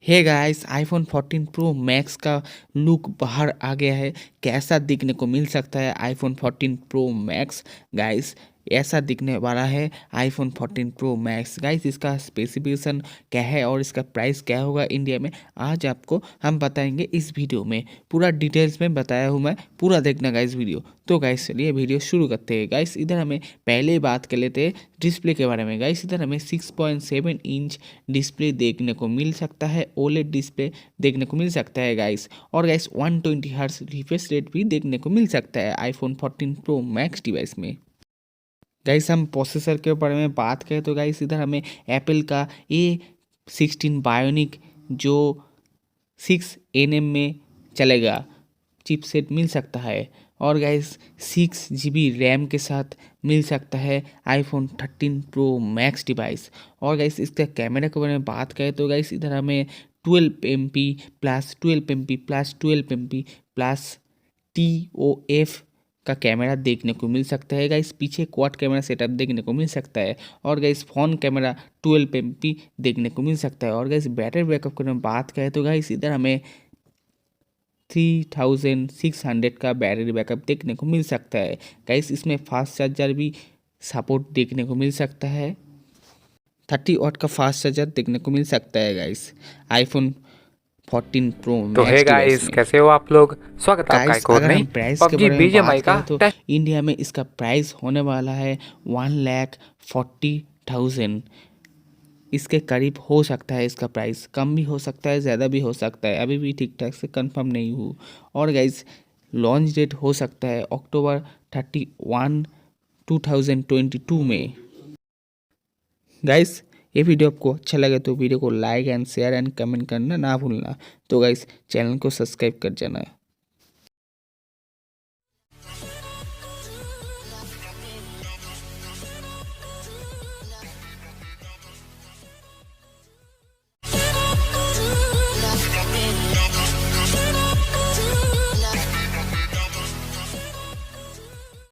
हे guys, iPhone 14 Pro Max का look बाहर आ गया है। कैसा दिखने को मिल सकता है आईफोन 14 प्रो मैक्स गाइस? ऐसा दिखने वाला है आईफोन 14 प्रो मैक्स गाइस। इसका स्पेसिफिकेशन क्या है और इसका प्राइस क्या होगा इंडिया में, आज आपको हम बताएंगे इस वीडियो में। पूरा डिटेल्स में बताया हूँ मैं, पूरा देखना गाइस वीडियो। तो गाइस चलिए वीडियो शुरू करते हैं गाइस। इधर हमें पहले बात कर लेते हैं डिस्प्ले के बारे में गाइस। इधर हमें 6.7 इंच डिस्प्ले देखने को मिल सकता है, ओलेड डिस्प्ले देखने को मिल सकता है गाइस। और गाइस 120 हर्ट्ज रिफ्रेश रेट भी देखने को मिल सकता है आईफोन 14 प्रो मैक्स डिवाइस में। गाइस हम प्रोसेसर के बारे में बात करें तो गाइस इधर हमें एप्पल का A16 बायोनिक जो 6 nm में चलेगा चिपसेट मिल सकता है। और गाइस 6 GB रैम के साथ मिल सकता है आईफोन 13 प्रो मैक्स डिवाइस। और गाइस इसका कैमरा के बारे में बात करें तो गाइस इधर हमें 12 MP plus 12 MP plus 12 MP plus TOF का कैमरा देखने को मिल सकता है गाइस। पीछे क्वाड कैमरा सेटअप देखने को मिल सकता है। और गाइस फोन कैमरा 12 MP देखने को मिल सकता है। और गाइस बैटरी बैकअप के बारे में बात करें तो गाइस इधर हमें 3600 का बैटरी बैकअप देखने को मिल सकता है गाइस। इसमें फास्ट चार्जर भी सपोर्ट देखने को मिल सकता है। 30 वाट का फास्ट चार्जर देखने को मिल सकता है गाइस आईफोन 14 प्रो तो हे मैक्स डिवाइस गाइस, में। कैसे हो आप लोग। स्वागत है आपका गाइस एक और अगर नई हम प्राइस के पबजी बारे में बात बीजीएमआई का करें तो इंडिया में इसका प्राइस होने वाला है 1,40,000 इसके करीब हो सकता है। इसका प्राइस कम भी हो सकता है, ज़्यादा भी हो सकता है, अभी भी ठीक ठाक से कंफर्म नहीं हूँ। और गाइस लॉन्च डेट हो सकता है अक्टूबर 31, 2022 में। गाइस ये वीडियो आपको अच्छा लगे तो वीडियो को like and share and comment करना ना भूलना। तो गाइस चैनल को सब्सक्राइब कर जाना।